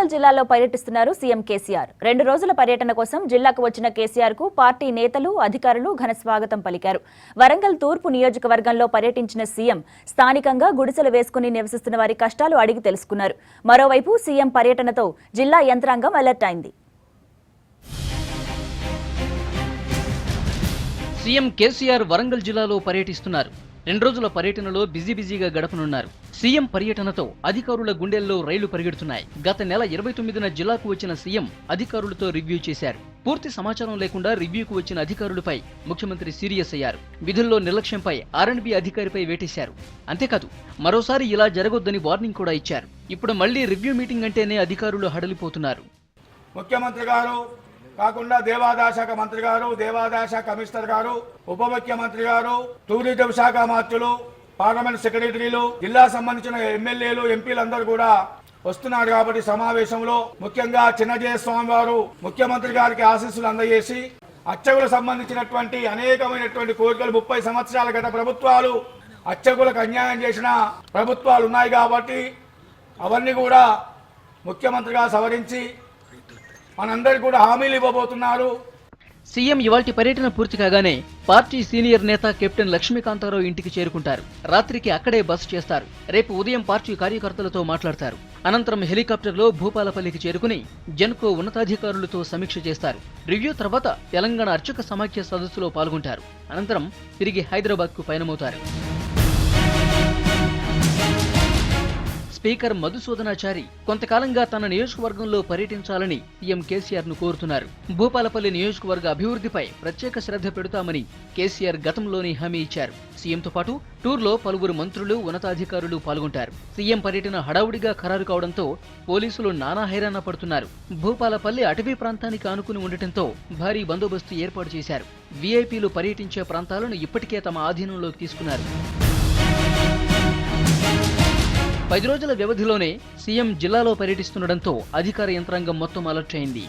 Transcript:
వరంగల్ జిల్లాలో పర్యటిస్తున్నారు సీఎం కేసీఆర్. 2 రోజుల పర్యటన కోసం జిల్లాకు వచ్చిన కేసీఆర్ కు పార్టీ నేతలు, అధికారులు ఘన స్వాగతం పలికారు. వరంగల్ తూర్పు నియోజకవర్గంలో పర్యటించిన సీఎం స్థానికంగా గుడిసెలు వేసుకుని నివసిస్తున్న వారి కష్టాలు అడిగి తెలుసుకున్నారు. మరోవైపు సీఎం పర్యటనతో జిల్లా యంత్రాంగం అలర్ట్ అయింది. సీఎం కేసీఆర్ వరంగల్ జిల్లాలో పర్యటిస్తున్నారు. 2 రోజుల పర్యటనలో బిజీగా గడపనున్నారు. సీఎం పర్యటనతో అధికారుల గుండెల్లో రైలు పరిగెడుతున్నాయి. గత నెల 29న జిల్లాకు వచ్చిన సీఎం అధికారులతో రివ్యూ చేశారు. పూర్తి సమాచారం లేకుండా రివ్యూకు వచ్చిన అధికారులపై ముఖ్యమంత్రి సీరియస్ అయ్యారు. విధుల్లో నిర్లక్ష్యంపై ఆర్ఎండ్బీ అధికారిపై వేటేశారు. అంతేకాదు మరోసారి ఇలా జరగొద్దని వార్నింగ్ కూడా ఇచ్చారు. ఇప్పుడు మళ్లీ రివ్యూ మీటింగ్ అంటేనే అధికారులు హడలిపోతున్నారు. ముఖ్యమంత్రి గారు కాకుండా దేవాదాయ శాఖ మంత్రి గారు, దేవాదాయ శాఖ కమిషనర్ గారు, ఉప ముఖ్యమంత్రి గారు, టూరిజం శాఖ మంత్రులు, పార్లమెంట్ సెక్రటరీలు, జిల్లా సంబంధించిన ఎమ్మెల్యేలు, ఎంపీలందరూ కూడా వస్తున్నారు. కాబట్టి సమావేశంలో ముఖ్యంగా చిన్నజయ స్వామి వారు ముఖ్యమంత్రి గారికి ఆశీస్సులు అందజేసి అర్చకులకు సంబంధించినటువంటి అనేకమైనటువంటి కోరికలు 30 సంవత్సరాల గత ప్రభుత్వాలు అర్చకులకు అన్యాయం చేసిన ప్రభుత్వాలు ఉన్నాయి. కాబట్టి అవన్నీ కూడా ముఖ్యమంత్రి గారు సవరించి మనందరికీ కూడా హామీలు ఇవ్వబోతున్నారు. సీఎం ఇవాల్టి పర్యటన పూర్తి కాగానే పార్టీ సీనియర్ నేత కెప్టెన్ లక్ష్మీకాంతారావు ఇంటికి చేరుకుంటారు. రాత్రికి అక్కడే బస చేస్తారు. రేపు ఉదయం పార్టీ కార్యకర్తలతో మాట్లాడతారు. అనంతరం హెలికాప్టర్లో భూపాలపల్లికి చేరుకుని జెన్కో ఉన్నతాధికారులతో సమీక్ష చేస్తారు. రివ్యూ తర్వాత తెలంగాణ అర్చక సమాఖ్య సదస్సులో పాల్గొంటారు. అనంతరం తిరిగి హైదరాబాద్కు పయనమవుతారు. స్పీకర్ మధుసూదనాచారి కొంతకాలంగా తన నియోజకవర్గంలో పర్యటించాలని సీఎం కేసీఆర్ ను కోరుతున్నారు. భూపాలపల్లి నియోజకవర్గ అభివృద్ధిపై ప్రత్యేక శ్రద్ధ పెడతామని కేసీఆర్ గతంలోనే హామీ ఇచ్చారు. సీఎంతో పాటు టూర్లో పలువురు మంత్రులు, ఉన్నతాధికారులు పాల్గొంటారు. సీఎం పర్యటన హడావుడిగా ఖరారు కావడంతో పోలీసులు నానా హైరాణ పడుతున్నారు. భూపాలపల్లి అటవీ ప్రాంతానికి ఆనుకుని ఉండటంతో భారీ బందోబస్తు ఏర్పాటు చేశారు. వీఐపీలు పర్యటించే ప్రాంతాలను ఇప్పటికే తమ ఆధీనంలోకి తీసుకున్నారు. 10 రోజుల వ్యవధిలోనే సీఎం జిల్లాలో పర్యటిస్తుండటంతో అధికార యంత్రాంగం మొత్తం అలర్ట్ అయింది.